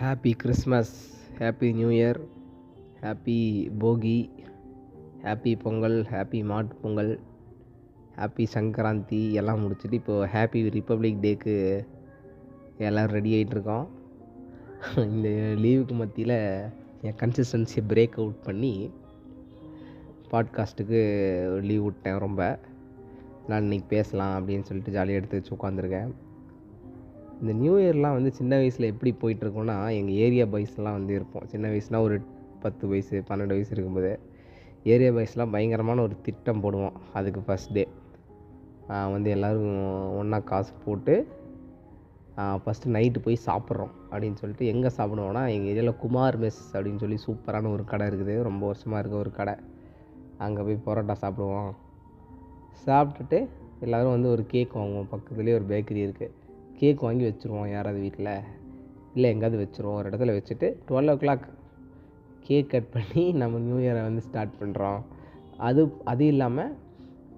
Happy Christmas, happy new year, happy போகி, happy Pongal, happy Mattu Pongal, happy Sankranti எல்லாம் முடிச்சுட்டு இப்போது ஹாப்பி ரிப்பப்ளிக் டேக்கு எல்லோரும் ரெடி ஆகிட்ருக்கோம். இந்த லீவுக்கு மத்தியில் என் கன்சிஸ்டன்சியை பிரேக் அவுட் பண்ணி பாட்காஸ்ட்டுக்கு லீவ் விட்டேன். ரொம்ப நான் இன்றைக்கி பேசலாம் அப்படின்னு சொல்லிட்டு ஜாலியாக எடுத்து வச்சு உட்காந்துருக்கேன். இந்த நியூ இயர்லாம் வந்து சின்ன வயசில் எப்படி போயிட்டுருக்கோன்னா, எங்கள் ஏரியா பாய்ஸ்லாம் வந்து இருப்போம். சின்ன வயசுனால் ஒரு 10 வயசு 12 வயசு இருக்கும்போது ஏரியா பாய்ஸ்லாம் பயங்கரமான ஒரு திட்டம் போடுவோம். அதுக்கு ஃபஸ்ட் டே வந்து எல்லோரும் ஒன்றா காசு போட்டு ஃபஸ்ட்டு நைட்டு போய் சாப்பிட்றோம் அப்படின்னு சொல்லிட்டு எங்கே சாப்பிடுவோன்னா, எங்கள் ஏரியாவில் குமார் மெஸ் அப்படின்னு சொல்லி சூப்பரான ஒரு கடை இருக்குது. ரொம்ப வருஷமாக இருக்க ஒரு கடை. அங்கே போய் பரோட்டா சாப்பிடுவோம். சாப்பிட்டுட்டு எல்லோரும் வந்து ஒரு கேக் வாங்குவோம். பக்கத்துலேயே ஒரு பேக்கரி இருக்குது. கேக் வாங்கி வச்சுருவோம் யாராவது வீட்டில், இல்லை எங்கேயாவது வச்சுருவோம். ஒரு இடத்துல வச்சுட்டு 12 o'clock கேக் கட் பண்ணி நம்ம நியூ இயரை வந்து ஸ்டார்ட் பண்ணுறோம். அது இல்லாமல்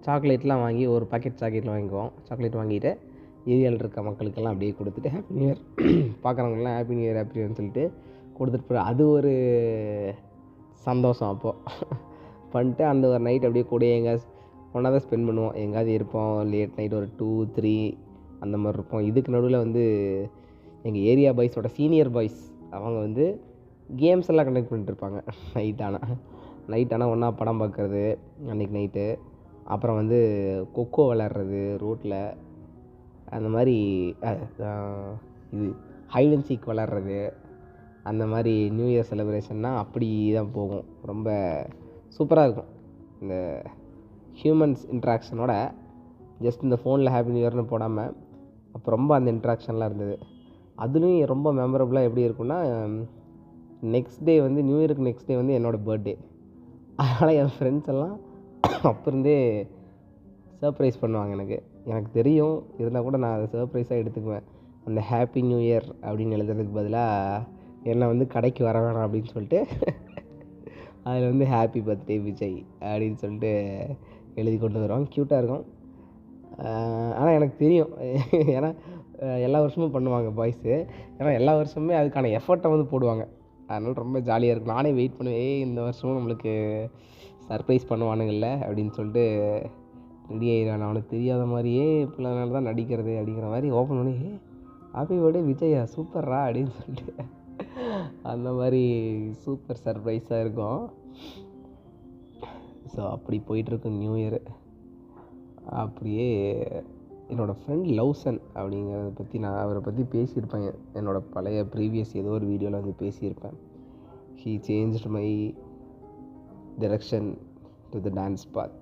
சாக்லேட்லாம் வாங்கி ஒரு பாக்கெட் சாக்லேட் வாங்கிக்குவோம். சாக்லேட் வாங்கிட்டு ஏரியாவில் இருக்க மக்களுக்கெல்லாம் அப்படியே கொடுத்துட்டு ஹாப்பி நியூ இயர் பார்க்குறவங்களாம் happy new year happy new இயர்னு சொல்லிட்டு கொடுத்துட்டு அது ஒரு சந்தோஷம். அப்போது பண்ணிட்டு அந்த ஒரு நைட் அப்படியே கூட எங்கேயாவது ஒன்றா தான் ஸ்பெண்ட் பண்ணுவோம். எங்கேயாவது இருப்போம். லேட் நைட் ஒரு 2, 3 அந்த மாதிரி இருப்போம். இதுக்கு நடுவில் வந்து எங்கள் ஏரியா பாய்ஸோட சீனியர் பாய்ஸ் அவங்க வந்து கேம்ஸ் எல்லாம் கண்டக்ட் பண்ணிட்டுருப்பாங்க. நைட் ஆனால் ஒன்றா படம் பார்க்குறது அன்றைக்கி நைட்டு. அப்புறம் வந்து கொக்கோ விளாட்றது ரோட்டில், அந்த மாதிரி இது ஹைட் அண்ட் சீக் விளாட்றது. அந்த மாதிரி நியூ இயர் செலிப்ரேஷன்னா அப்படி தான் போகும். ரொம்ப சூப்பராக இருக்கும். இந்த ஹியூமன்ஸ் இன்ட்ராக்ஷனோட ஜஸ்ட் இந்த ஃபோனில் ஹாப்பி நியூ இயர்னு போடாமல் அப்போ ரொம்ப அந்த இன்ட்ராக்ஷன்லாம் இருந்தது. அதுலேயும் ரொம்ப மெமரபுளாக எப்படி இருக்குன்னா, நெக்ஸ்ட் டே வந்து நியூ இயருக்கு நெக்ஸ்ட் டே வந்து என்னோடய பர்த்டே. அதனால் என் ஃப்ரெண்ட்ஸ் எல்லாம் அப்போ இருந்தே சர்ப்ரைஸ் பண்ணுவாங்க. எனக்கு தெரியும், இருந்தால் கூட நான் அதை சர்ப்ரைஸாக எடுத்துக்குவேன். அந்த ஹாப்பி நியூ இயர் அப்படின்னு எழுதுறதுக்கு பதிலாக என்னை வந்து கடைக்கு வர வேணாம் அப்படின்னு சொல்லிட்டு அதில் வந்து ஹாப்பி பர்த்டே விஜய் அப்படின்னு சொல்லிட்டு எழுதி கொண்டு வருவாங்க. க்யூட்டாக இருக்கும். ஆனால் எனக்கு தெரியும், ஏன்னா எல்லா வருஷமும் பண்ணுவாங்க பாய்ஸு. ஏன்னா எல்லா வருஷமுமே அதுக்கான எஃபர்ட்டை வந்து போடுவாங்க. அதனால் ரொம்ப ஜாலியாக இருக்கும். நானே வெயிட் பண்ணுவேன், இந்த வருஷமும் நம்மளுக்கு சர்ப்ரைஸ் பண்ணுவானுங்கள்ல அப்படின்னு சொல்லிட்டு ரெடி ஆகிடுவேன். அவனுக்கு தெரியாத மாதிரியே இப்போனால தான் நடிக்கிறது அப்படிங்கிற மாதிரி ஓப்பன் பண்ணி ஹாப்பி பர்த்டே விஜயா சூப்பர்ரா அப்படின்னு சொல்லிட்டு அந்த மாதிரி சூப்பர் சர்ப்ரைஸாக இருக்கும். ஸோ அப்படி போயிட்டுருக்கும் நியூ இயரு. அப்படியே என்னோடய ஃப்ரெண்ட் லவ்சன் அப்படிங்கிறத பற்றி நான் அவரை பற்றி பேசியிருப்பேன். என்னோடய பழைய ப்ரீவியஸ் ஏதோ ஒரு வீடியோவில் வந்து பேசியிருப்பேன். He changed my direction to the dance path.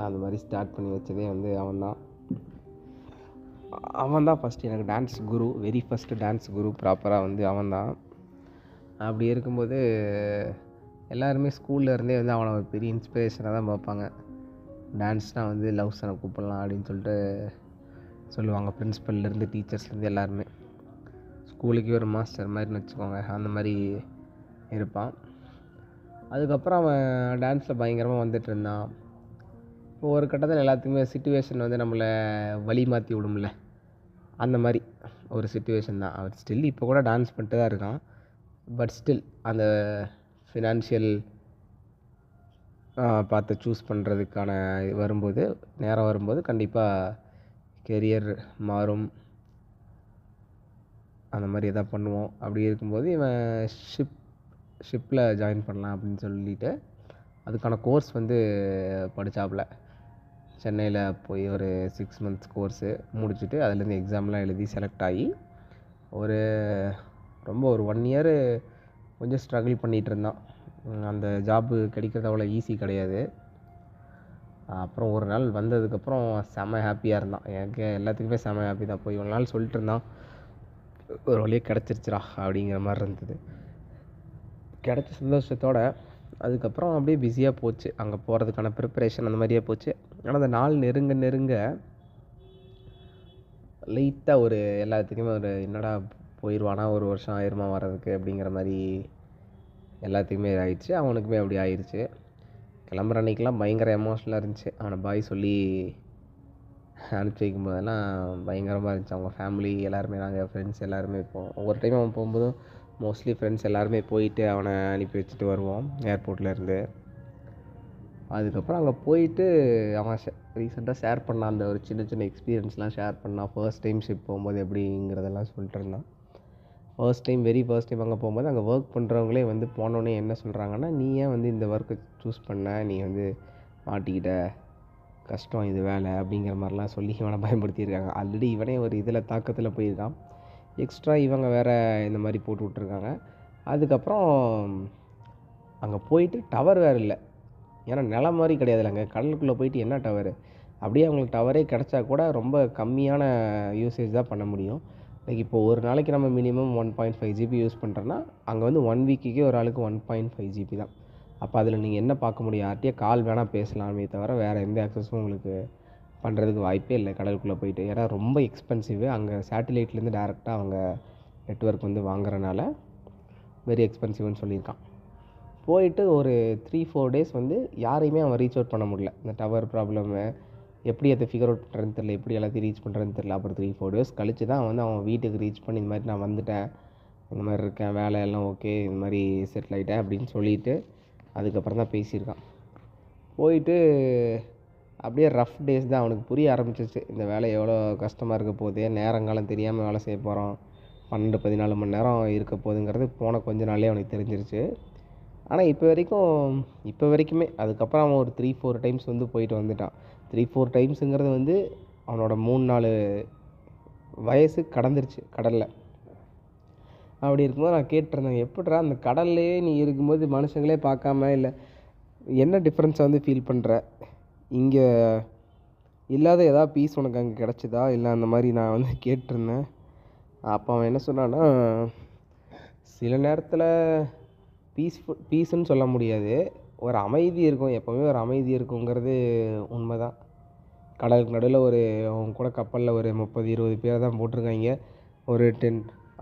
அந்த மாதிரி ஸ்டார்ட் பண்ணி வச்சதே வந்து அவன் தான் ஃபஸ்ட்டு எனக்கு டான்ஸ் குரு. வெரி ஃபஸ்ட்டு டான்ஸ் குரு ப்ராப்பராக வந்து அவன்தான். அப்படி இருக்கும்போது எல்லாருமே ஸ்கூலில் இருந்தே வந்து அவனை ஒரு பெரிய இன்ஸ்பிரேஷனாக தான் பார்ப்பாங்க. டான்ஸ்னால் வந்து லவ்சனை கூப்பிடலாம் அப்படின்னு சொல்லிட்டு சொல்லுவாங்க. பிரின்ஸிபல்லேருந்து டீச்சர்ஸ்லேருந்து எல்லாருமே. ஸ்கூலுக்கே ஒரு மாஸ்டர் மாதிரின்னு வச்சுக்கோங்க, அந்த மாதிரி இருப்பான். அதுக்கப்புறம் அவன் டான்ஸில் பயங்கரமாக வந்துட்டு இருந்தான். இப்போ ஒரு கட்டத்தில் எல்லாத்துக்குமே சிச்சுவேஷன் வந்து நம்மளை வழி மாற்றி விடும்ல, அந்த மாதிரி ஒரு சிச்சுவேஷன் தான். அவர் ஸ்டில் இப்போ கூட டான்ஸ் பண்ணிட்டு தான் இருக்கான். பட் ஸ்டில் அந்த ஃபினான்ஷியல் பார்த்து சூஸ் பண்ணுறதுக்கான நேரம் வரும்போது கண்டிப்பாக கெரியர் மாறும். அந்த மாதிரி எதாவது பண்ணுவோம். அப்படி இருக்கும்போது இவன் ஷிப்பில் ஜாயின் பண்ணலாம் அப்படின்னு சொல்லிட்டு அதுக்கான கோர்ஸ் வந்து படித்தாப்புல. சென்னையில் போய் ஒரு 6 months கோர்ஸு முடிச்சுட்டு அதுலேருந்து எக்ஸாம்லாம் எழுதி செலக்ட் ஆகி ஒரு 1 year கொஞ்சம் ஸ்ட்ரகிள் பண்ணிகிட்டு இருந்தான். அந்த ஜாப்பு கிடைக்கிறது அவ்வளோ ஈஸி கிடையாது. அப்புறம் ஒரு நாள் வந்ததுக்கப்புறம் செம்ம ஹாப்பியாக இருந்தான். எனக்கு எல்லாத்துக்குமே செம்ம ஹாப்பி தான். போய் ஒரு நாள் சொல்லிட்டு இருந்தான், ஒரு வழியாக கிடச்சிருச்சுரா அப்படிங்கிற மாதிரி இருந்தது. கிடச்ச சந்தோஷத்தோடு அதுக்கப்புறம் அப்படியே பிஸியாக போச்சு. அங்கே போகிறதுக்கான ப்ரிப்பரேஷன் அந்த மாதிரியே போச்சு. ஆனால் அந்த நாள் நெருங்க லைட்டாக ஒரு எல்லாத்துக்குமே ஒரு என்னடா போயிடுவானா, ஒரு வருஷம் ஆயிருமா வர்றதுக்கு அப்படிங்கிற மாதிரி எல்லாத்துக்குமே ஆயிடுச்சு. அவனுக்குமே அப்படி ஆயிடுச்சு. கிளம்புற அன்றைக்கெலாம் பயங்கர எமோஷ்னலாக இருந்துச்சு. அவனை பாய் சொல்லி அனுப்பிச்சி வைக்கும்போதெல்லாம் பயங்கரமாக இருந்துச்சு. அவங்க ஃபேமிலி எல்லாருமே, நாங்கள் ஃப்ரெண்ட்ஸ் எல்லாருமே இருப்போம். ஒவ்வொரு டைம் அவன் போகும்போதும் மோஸ்ட்லி ஃப்ரெண்ட்ஸ் எல்லாருமே போயிட்டு அவனை அனுப்பி வச்சுட்டு வருவோம் ஏர்போர்ட்லேருந்து. அதுக்கப்புறம் அங்கே போயிட்டு அவன் ரீசெண்டாக ஷேர் பண்ணான், அந்த ஒரு சின்ன சின்ன எக்ஸ்பீரியன்ஸ்லாம் ஷேர் பண்ணான். ஃபர்ஸ்ட் டைம் ஷிப் போகும்போது எப்படிங்கிறதெல்லாம் சொல்லிட்டு இருந்தான். வெரி ஃபர்ஸ்ட் டைம் அங்கே போகும்போது அங்கே ஒர்க் பண்ணுறவங்களே வந்து போனோடனே என்ன சொல்கிறாங்கன்னா, நீ ஏன் வந்து இந்த ஒர்க்கை சூஸ் பண்ண, நீ வந்து மாட்டிக்கிட்ட, கஷ்டம் இது வேலை அப்படிங்கிற மாதிரிலாம் சொல்லி இவனை பயன்படுத்தியிருக்காங்க. ஆல்ரெடி இவனே ஒரு இதில் தாக்கத்தில் போயிருக்கான். எக்ஸ்ட்ரா இவங்க வேறு இந்த மாதிரி போட்டு விட்ருக்காங்க. அதுக்கப்புறம் அங்கே போயிட்டு டவர் வேறு இல்லை. ஏன்னா நிலம் மாதிரி கிடையாதுல்ல, அங்கே கடலுக்குள்ளே போயிட்டு என்ன டவரு, அப்படியே அவங்களுக்கு டவரே கிடச்சா கூட ரொம்ப கம்மியான யூசேஜ் தான் பண்ண முடியும். லைக் இப்போ ஒரு நாளைக்கு நம்ம மினிமம் 1.5 ஜிபி யூஸ் பண்ணுறோன்னா, அங்கே வந்து 1 வீக்குக்கே ஒரு ஆளுக்கு 1.5 ஜிபி தான். அப்போ அதில் நீங்கள் என்ன பார்க்க முடியும், யார்கிட்டயே கால் வேணால் பேசலாமே தவிர வேறு எந்த ஆக்சஸும் உங்களுக்கு பண்ணுறதுக்கு வாய்ப்பே இல்லை கடலுக்குள்ளே போயிட்டு. ஏன்னா ரொம்ப எக்ஸ்பென்சிவ். அங்கே சேட்டிலைட்லேருந்து டேரெக்டாக அவங்க நெட்வொர்க் வந்து வாங்குறனால வெரி எக்ஸ்பென்சிவ்னு சொல்லியிருக்கான். போயிட்டு ஒரு 3-4 டேஸ் வந்து யாரையுமே அவன் ரீச் அவுட் பண்ண முடியல. இந்த டவர் ப்ராப்ளமு எப்படி அதை ஃபிகர் அவுட் பண்ணுறதுன்னு தெரியல, எப்படி எல்லாத்தையும் ரீச் பண்ணுறதுன்னு தெரியல. அப்புறம் 3-4 டேஸ் கழிச்சு தான் வந்து அவன் வீட்டுக்கு ரீச் பண்ணி இந்த மாதிரி நான் வந்துட்டேன், இந்த மாதிரி இருக்கேன், வேலை எல்லாம் ஓகே, இந்த மாதிரி செட்டில் ஆகிட்டேன் அப்படின்னு சொல்லிவிட்டு அதுக்கப்புறம் தான் பேசியிருக்கான். போயிட்டு அப்படியே ரஃப் டேஸ் தான். அவனுக்கு புரிய ஆரம்பிச்சிச்சு இந்த வேலை எவ்வளோ கஷ்டமாக இருக்க போகுது, நேரங்காலம் தெரியாமல் வேலை செய்ய போகிறோம், 12-14 மணி நேரம் இருக்க போகுதுங்கிறது போன கொஞ்ச நாளே அவனுக்கு தெரிஞ்சிருச்சு. ஆனால் இப்போ வரைக்குமே அதுக்கப்புறம் அவன் ஒரு 3-4 டைம்ஸ் வந்து போயிட்டு வந்துட்டான். 3-4 டைம்ஸுங்கிறது வந்து அவனோட 3-4 வயசு கடந்துருச்சு கடலில். அப்படி இருக்கும்போது நான் கேட்டிருந்தேன், எப்படிடா அந்த கடல்லையே நீ இருக்கும்போது மனுஷங்களே பார்க்காம, இல்லை என்ன டிஃப்ரென்ஸை வந்து ஃபீல் பண்ணுற, இங்கே இல்லாத ஏதாவது பீஸ் உனக்கு அங்கே கிடச்சிதா இல்லை அந்த மாதிரி நான் வந்து கேட்டிருந்தேன். அப்போ அவன் என்ன சொன்னான்னா, சில நேரத்தில் பீஸுன்னு சொல்ல முடியாது, ஒரு அமைதி இருக்கும், எப்போவுமே ஒரு அமைதி இருக்குங்கிறது உண்மை தான். கடலுக்கு நடுவில் அவங்க கூட கப்பலில் ஒரு 30-20 பேர் தான் போட்டிருக்காங்க. ஒரு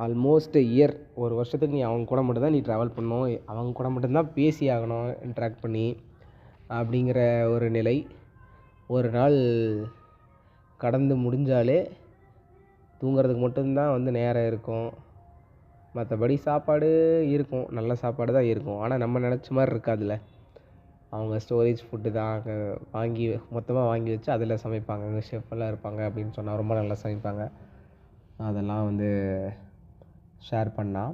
ஆல்மோஸ்ட் இயர், ஒரு வருஷத்துக்கு நீ அவங்க கூட மட்டும்தான் நீ ட்ராவல் பண்ணணும், அவங்க கூட மட்டும்தான் பேசி ஆகணும், இன்ட்ராக்ட் பண்ணி அப்படிங்கிற ஒரு நிலை. ஒரு நாள் கடந்து முடிஞ்சாலே தூங்குறதுக்கு மட்டும்தான் வந்து நேரம் இருக்கும். மற்றபடி சாப்பாடு இருக்கும், நல்ல சாப்பாடு தான் இருக்கும். ஆனால் நம்ம நினச்ச மாதிரி இருக்காதுல்ல. அவங்க ஸ்டோரேஜ் ஃபுட்டு தான் அங்கே மொத்தமாக வாங்கி வச்சு அதில் சமைப்பாங்க. அங்கே ஷெஃப்லாம் இருப்பாங்க அப்படின்னு சொன்னால் ரொம்ப நல்லா சமைப்பாங்க. அதெல்லாம் வந்து ஷேர் பண்ணால்.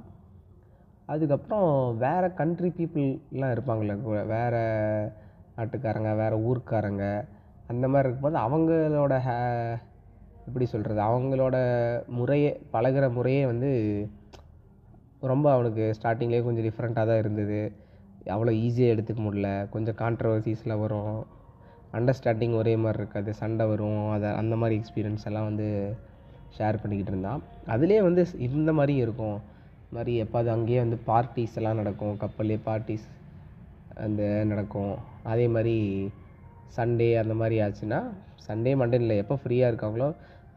அதுக்கப்புறம் வேறு கண்ட்ரி பீப்புளெலாம் இருப்பாங்களே, வேறு நாட்டுக்காரங்க, வேறு ஊருக்காரங்க, அந்த மாதிரி இருக்கும்போது அவங்களோட எப்படி சொல்கிறது, அவங்களோட பழகுற முறையே வந்து ரொம்ப அவனுக்கு ஸ்டார்டிங்லேயே கொஞ்சம் டிஃப்ரெண்ட்டாக தான் இருந்தது. அவ்வளோ ஈஸியாக எடுத்துக்க முடியல. கொஞ்சம் கான்ட்ரவர்சிஸ்லாம் வரும், அண்டர்ஸ்டாண்டிங் ஒரே மாதிரி இருக்காது, சண்டை வரும். அந்த மாதிரி எக்ஸ்பீரியன்ஸ் எல்லாம் வந்து ஷேர் பண்ணிக்கிட்டு இருந்தான். அதுலேயே வந்து இந்த மாதிரியும் இருக்கும். இந்த மாதிரி எப்பாவது அங்கேயே வந்து பார்ட்டிஸ் எல்லாம் நடக்கும், கப்பல்லே பார்ட்டிஸ் அந்த நடக்கும். அதே மாதிரி சண்டே அந்த மாதிரி ஆச்சுன்னா, சண்டே மண்டே இல்லை, எப்போ ஃப்ரீயாக இருக்காங்களோ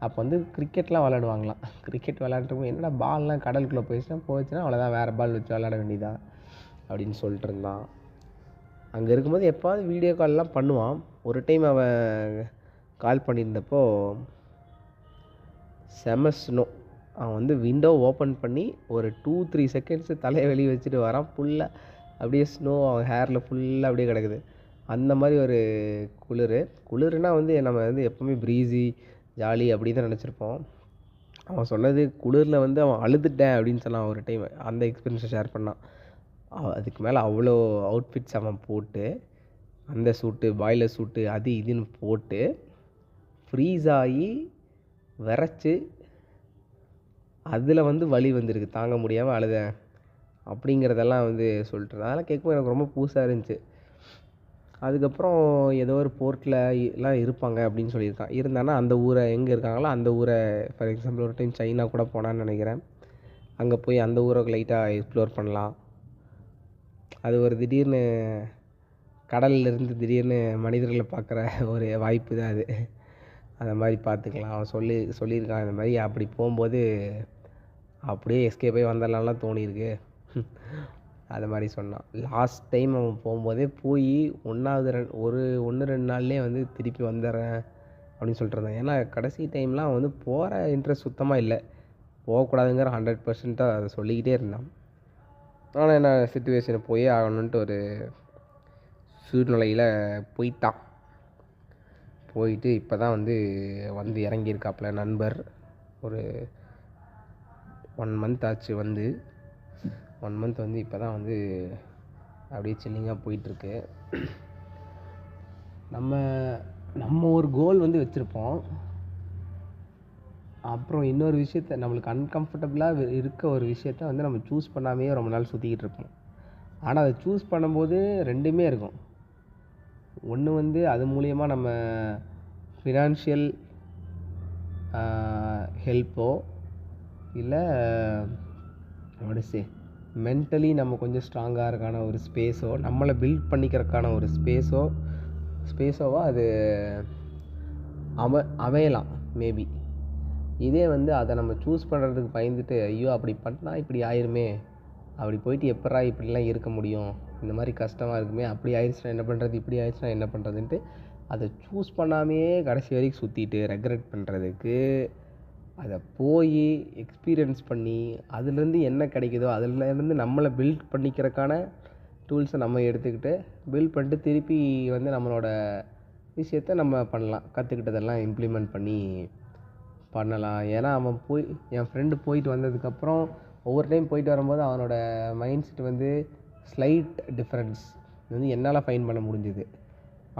அப்போ வந்து கிரிக்கெட்லாம் விளாடுவாங்களாம். கிரிக்கெட் விளாண்டுருக்கும், என்னடா பால்லாம் கடலுக்குள்ளே போச்சுன்னா அவ்வளோதான், வேறு பால் வச்சு விளாட வேண்டியதான் அப்படின்னு சொல்லிட்டு இருந்தான். அங்கே இருக்கும்போது எப்பாவது வீடியோ கால்லாம் பண்ணுவான். ஒரு டைம் அவன் கால் பண்ணியிருந்தப்போ செம ஸ்னோ. அவன் வந்து விண்டோ ஓப்பன் பண்ணி ஒரு 2-3 செகண்ட்ஸு தலையை வெளியே வச்சுட்டு வரான். ஃபுல்லாக அப்படியே ஸ்னோ அவன் ஹேரில் ஃபுல்லாக அப்படியே கிடக்குது. அந்த மாதிரி ஒரு குளிர்னால் வந்து நம்ம வந்து எப்போவுமே ப்ரீஸி ஜாலி அப்படி தான் நினச்சிருப்போம். அவன் சொன்னது குளிரில் வந்து அவன் அழுதுட்டேன் அப்படின்னு சொன்னான் ஒரு டைம். அந்த எக்ஸ்பீரியன்ஸை ஷேர் பண்ணான். அதுக்கு மேலே அவ்வளோ அவுட்ஃபிட்ஸ் அவன் போட்டு, அந்த சூட்டு, பாய்லர் சூட்டு, அது இதுன்னு போட்டு ஃப்ரீஸ் ஆகி விரைச்சி அதில் வந்து வலி வந்திருக்கு, தாங்க முடியாமல் அழுதேன் அப்படிங்கிறதெல்லாம் வந்து சொல்லிட்டு இருந்தான். அதெல்லாம் கேட்கும்போது எனக்கு ரொம்ப புதுசாக இருந்துச்சு. அதுக்கப்புறம் ஏதோ ஒரு போர்ட்டில் எல்லாம் இருப்பாங்க அப்படின்னு சொல்லியிருக்கான். இருந்தானா அந்த ஊரை எங்கே இருக்காங்களோ அந்த ஊரை, ஃபார் எக்ஸாம்பிள் ஒரு டைம் சைனா கூட போனான்னு நினைக்கிறேன். அங்கே போய் அந்த ஊரை லைட்டாக எக்ஸ்ப்ளோர் பண்ணலாம். அது ஒரு திடீர்னு கடல்லிருந்து திடீர்னு மனிதர்களை பார்க்குற ஒரு வாய்ப்பு தான் அது. அந்த மாதிரி பார்த்துக்கலாம். அவன் சொல்லியிருக்கான் இந்த மாதிரி அப்படி போகும்போது அப்படியே எஸ்கேப் ஆகி வந்துடலாம்லாம் தோணியிருக்கு அது மாதிரி சொன்னான். லாஸ்ட் டைம் அவன் போகும்போதே 1-2 நாள்லேயே வந்து திருப்பி வந்துடுறேன் அப்படின்னு சொல்லிட்டு இருந்தேன். ஏன்னா கடைசி டைம்லாம் வந்து போகிற இன்ட்ரெஸ்ட் சுத்தமாக இல்லை. போகக்கூடாதுங்கிற 100% அதை சொல்லிக்கிட்டே இருந்தான். ஆனால் என்ன சிச்சுவேஷனை போயே ஆகணுன்ட்டு ஒரு சூழ்நிலையில் போயிட்டான். போயிட்டு இப்போ தான் வந்து இறங்கியிருக்காப்புல நண்பர். ஒரு 1 மந்த் ஆச்சு வந்து. 1 மந்த் வந்து இப்போ தான் வந்து அப்படியே சில்லிங்காக போயிட்டுருக்கு. நம்ம ஒரு கோல் வந்து வச்சுருப்போம். அப்புறம் இன்னொரு விஷயத்த நம்மளுக்கு அன்கம்ஃபர்டபுளாக இருக்க ஒரு விஷயத்த வந்து நம்ம சூஸ் பண்ணாமையே ரொம்ப நாள் சுற்றிக்கிட்டு இருப்போம். ஆனால் அதை சூஸ் பண்ணும்போது ரெண்டுமே இருக்கும். ஒன்று வந்து அது மூலியமாக நம்ம ஃபினான்ஷியல் ஹெல்ப்போ இல்லை மென்டலி நம்ம கொஞ்சம் ஸ்ட்ராங்காக இருக்கான ஒரு ஸ்பேஸோ, நம்மளை பில்ட் பண்ணிக்கிறதுக்கான ஒரு ஸ்பேஸோவா அது அமையலாம் மேபி. இதே வந்து அதை நம்ம சூஸ் பண்ணுறதுக்கு பயந்துட்டு, ஐயோ அப்படி பண்ணால் இப்படி ஆயிருமே, அப்படி போயிட்டு எப்படா இப்படிலாம் இருக்க முடியும், இந்த மாதிரி கஷ்டமாக இருக்குமே, அப்படி ஆயிடுச்சுன்னா என்ன பண்ணுறது, இப்படி ஆயிடுச்சுன்னா என்ன பண்ணுறதுன்ட்டு அதை சூஸ் பண்ணாமையே கடைசி வரைக்கும் சுற்றிட்டு ரெக்ரெட் பண்ணுறதுக்கு, அதை போய் எக்ஸ்பீரியன்ஸ் பண்ணி அதுலேருந்து என்ன கிடைக்குதோ அதுலேருந்து நம்மளை பில்ட் பண்ணிக்கிறதுக்கான டூல்ஸை நம்ம எடுத்துக்கிட்டு பில்ட் பண்ணிட்டு திருப்பி வந்து நம்மளோட விஷயத்த நம்ம பண்ணலாம். கற்றுக்கிட்டதெல்லாம் இம்ப்ளிமெண்ட் பண்ணலாம். ஏன்னா என் ஃப்ரெண்டு போயிட்டு வந்ததுக்கப்புறம் ஒவ்வொரு டைம் போயிட்டு வரும்போது அவனோட மைண்ட் செட் வந்து ஸ்லைட் டிஃப்ரென்ஸ் வந்து என்னால் ஃபைண்ட் பண்ண முடிஞ்சுது.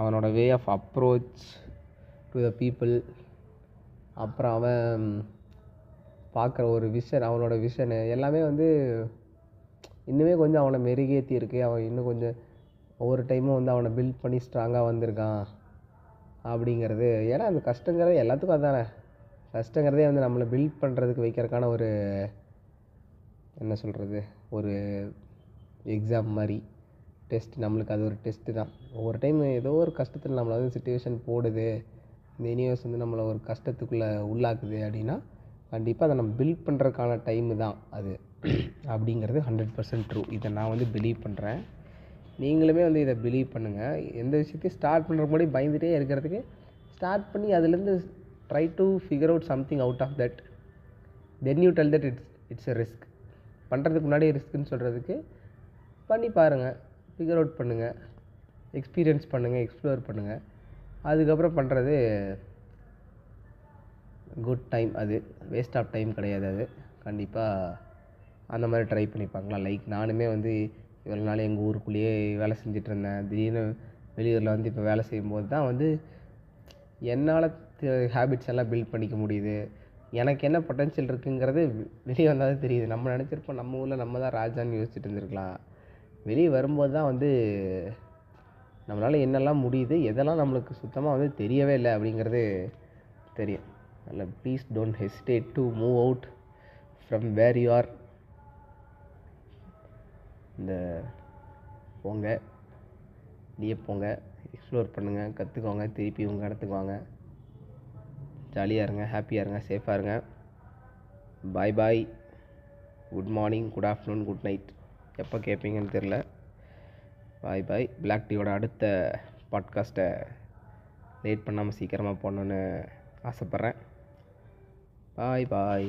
அவனோட way of approach to the people, அப்புறம் அவன் பார்க்குற ஒரு விஷன், அவனோட விஷனு எல்லாமே வந்து இன்னுமே கொஞ்சம் அவனை மெருகேற்றி இருக்கு. அவன் இன்னும் கொஞ்சம் ஒவ்வொரு டைமும் வந்து அவனை பில்ட் பண்ணி ஸ்ட்ராங்காக வந்திருக்கான் அப்படிங்கிறது. ஏன்னா அந்த கஷ்டங்கிறது எல்லாத்துக்கும் அதானே. கஷ்டங்கிறதே வந்து நம்மளை பில்ட் பண்ணுறதுக்கு வைக்கிறதுக்கான ஒரு என்ன சொல்கிறது, ஒரு எக்ஸாம் மாதிரி டெஸ்ட். நம்மளுக்கு அது ஒரு டெஸ்ட்டு தான். ஒவ்வொரு டைம் ஏதோ ஒரு கஷ்டத்தில் நம்மளை வந்து சிச்சுவேஷன் போடுது, இந்த யூனிவர்ஸ் வந்து நம்மளை ஒரு கஷ்டத்துக்குள்ளே உள்ளாக்குது அப்படின்னா கண்டிப்பாக அதை நம்ம பில்ட் பண்ணுறதுக்கான டைமு தான் அது அப்படிங்கிறது 100% ட்ரூ. இதை நான் வந்து பிலீவ் பண்ணுறேன். நீங்களுமே வந்து இதை பிலீவ் பண்ணுங்கள். எந்த விஷயத்தையும் ஸ்டார்ட் பண்ணுற முன்னாடி பயந்துகிட்டே இருக்கிறதுக்கு ஸ்டார்ட் பண்ணி அதுலேருந்து try to figure out something out of that. Then you tell that it's a risk. பண்ணுறதுக்கு முன்னாடி ரிஸ்க்குன்னு சொல்கிறதுக்கு பண்ணி பாருங்கள், ஃபிகர் அவுட் பண்ணுங்கள், எக்ஸ்பீரியன்ஸ் பண்ணுங்கள், எக்ஸ்ப்ளோர் பண்ணுங்கள். அதுக்கப்புறம் பண்ணுறது குட் டைம். அது வேஸ்ட் ஆஃப் டைம் கிடையாது. அது கண்டிப்பாக அந்த மாதிரி ட்ரை பண்ணி பார்க்கலாம். லைக் நானுமே வந்து இவ்வளோ நாள் எங்கள் ஊருக்குள்ளேயே வேலை செஞ்சிட்ருந்தேன். திடீர்னு வெளியூரில் வந்து இப்போ வேலை செய்யும்போது தான் வந்து என்னால் ஹேபிட்ஸ் எல்லாம் பில்ட் பண்ணிக்க முடியுது. எனக்கு என்ன பொட்டன்ஷியல் இருக்குங்கிறது வெளியே வந்தால் தான் தெரியுது. நம்ம நினச்சிருப்போம் நம்ம ஊரில் நம்ம தான் ராஜான்னு யோசிச்சுட்டு இருந்திருக்கலாம். வெளியே வரும்போது தான் வந்து நம்மளால் என்னெல்லாம் முடியுது, எதெல்லாம் நம்மளுக்கு சுத்தமாக வந்து தெரியவே இல்லை அப்படிங்கிறது தெரியும். அதில் please don't hesitate to move out from where you are. இந்த போங்க, வெளியே போங்க, எக்ஸ்ப்ளோர் பண்ணுங்கள், கற்றுக்கோங்க, திருப்பி உங்கள் இடத்துக்கு வாங்க, ஜாலியாக இருங்க, ஹாப்பியாக இருங்க, சேஃபாக இருங்க. Bye bye, good morning, good afternoon, good night, எப்போ கேட்பீங்கன்னு தெரில. பாய் பாய். பிளாக் டீயோட அடுத்த பாட்காஸ்ட்டை லேட் பண்ணாமல் சீக்கிரமாக போடணுன்னு ஆசைப்பட்றேன். பாய் பாய்.